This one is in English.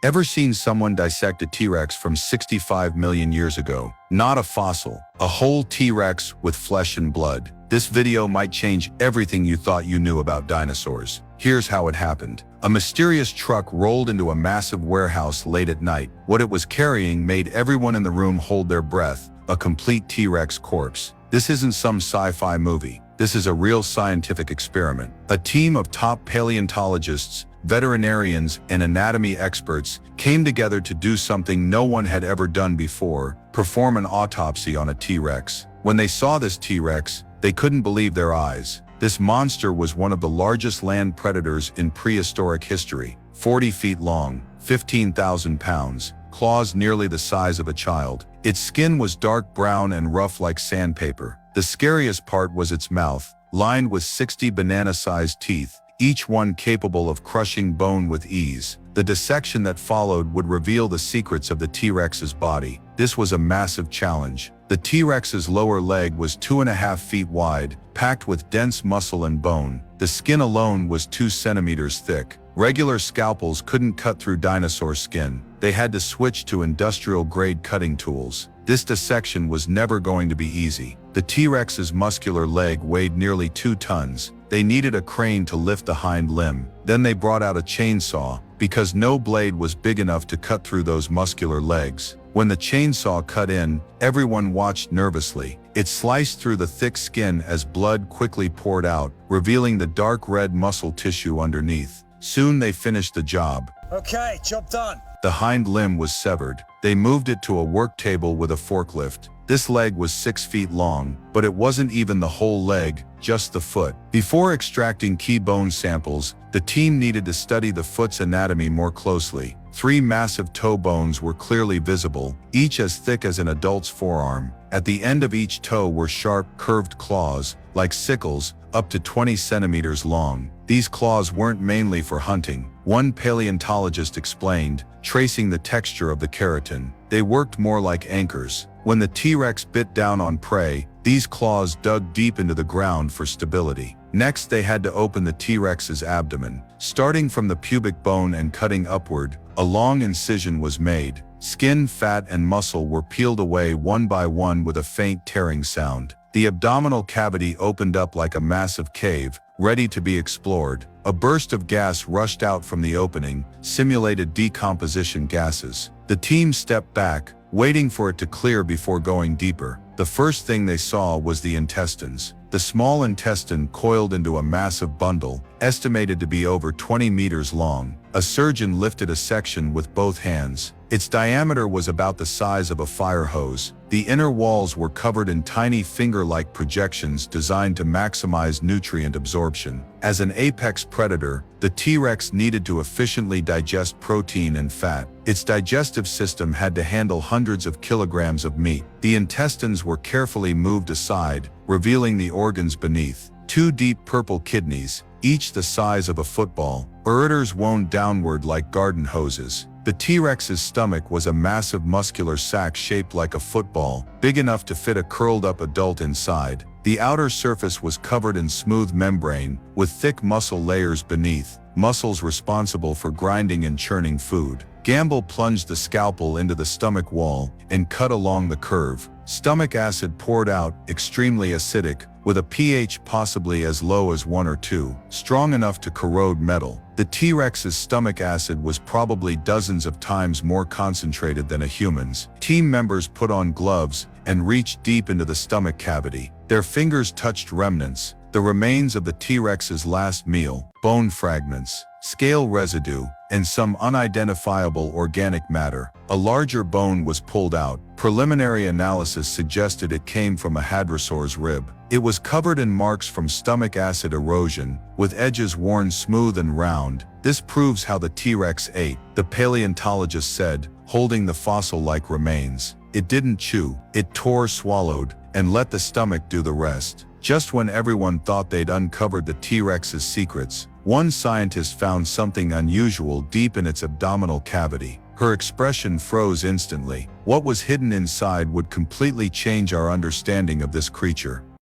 Ever seen someone dissect a T-Rex from 65 million years ago? Not a fossil, a whole T-Rex with flesh and blood. This video might change everything you thought you knew about dinosaurs. Here's how it happened. A mysterious truck rolled into a massive warehouse late at night. What it was carrying made everyone in the room hold their breath, a complete T-Rex corpse. This isn't some sci-fi movie. This is a real scientific experiment. A team of top paleontologists, veterinarians, and anatomy experts came together to do something no one had ever done before: perform an autopsy on a T-Rex. When they saw this T-Rex, they couldn't believe their eyes. This monster was one of the largest land predators in prehistoric history. 40 feet long, 15,000 pounds, claws nearly the size of a child. Its skin was dark brown and rough like sandpaper. The scariest part was its mouth, lined with 60 banana-sized teeth, each one capable of crushing bone with ease. The dissection that followed would reveal the secrets of the T-Rex's body. This was a massive challenge. The T-Rex's lower leg was 2.5 feet wide, packed with dense muscle and bone. The skin alone was 2 centimeters thick. Regular scalpels couldn't cut through dinosaur skin. They had to switch to industrial-grade cutting tools. This dissection was never going to be easy. The T-Rex's muscular leg weighed nearly 2 tons. They needed a crane to lift the hind limb. Then they brought out a chainsaw, because no blade was big enough to cut through those muscular legs. When the chainsaw cut in, everyone watched nervously. It sliced through the thick skin as blood quickly poured out, revealing the dark red muscle tissue underneath. Soon they finished the job. Okay, job done. The hind limb was severed. They moved it to a work table with a forklift. This leg was 6 feet long, but it wasn't even the whole leg, just the foot. Before extracting key bone samples, the team needed to study the foot's anatomy more closely. 3 massive toe bones were clearly visible, each as thick as an adult's forearm. At the end of each toe were sharp, curved claws, like sickles, up to 20 centimeters long. These claws weren't mainly for hunting, one paleontologist explained, tracing the texture of the keratin. They worked more like anchors. When the T-Rex bit down on prey, these claws dug deep into the ground for stability. Next, they had to open the T-Rex's abdomen. Starting from the pubic bone and cutting upward, a long incision was made. Skin, fat, and muscle were peeled away one by one with a faint tearing sound. The abdominal cavity opened up like a massive cave, ready to be explored. A burst of gas rushed out from the opening, simulated decomposition gases. The team stepped back, waiting for it to clear before going deeper. The first thing they saw was the intestines. The small intestine coiled into a massive bundle, estimated to be over 20 meters long. A surgeon lifted a section with both hands. Its diameter was about the size of a fire hose. The inner walls were covered in tiny finger-like projections designed to maximize nutrient absorption. As an apex predator, the T-Rex needed to efficiently digest protein and fat. Its digestive system had to handle hundreds of kilograms of meat. The intestines were carefully moved aside, revealing the organs beneath. 2 deep purple kidneys, each the size of a football. Ureters wound downward like garden hoses. The T-Rex's stomach was a massive muscular sac shaped like a football, big enough to fit a curled-up adult inside. The outer surface was covered in smooth membrane, with thick muscle layers beneath, muscles responsible for grinding and churning food. Gamble plunged the scalpel into the stomach wall and cut along the curve. Stomach acid poured out, extremely acidic, with a pH possibly as low as 1 or 2, strong enough to corrode metal. The T-Rex's stomach acid was probably dozens of times more concentrated than a human's. Team members put on gloves and reached deep into the stomach cavity. Their fingers touched remnants, the remains of the T-Rex's last meal, bone fragments, scale residue, and some unidentifiable organic matter. A larger bone was pulled out. Preliminary analysis suggested it came from a hadrosaur's rib. It was covered in marks from stomach acid erosion, with edges worn smooth and round. This proves how the T-Rex ate, the paleontologist said, holding the fossil-like remains. It didn't chew, it tore, swallowed, and let the stomach do the rest. Just when everyone thought they'd uncovered the T-Rex's secrets, one scientist found something unusual deep in its abdominal cavity. Her expression froze instantly. What was hidden inside would completely change our understanding of this creature.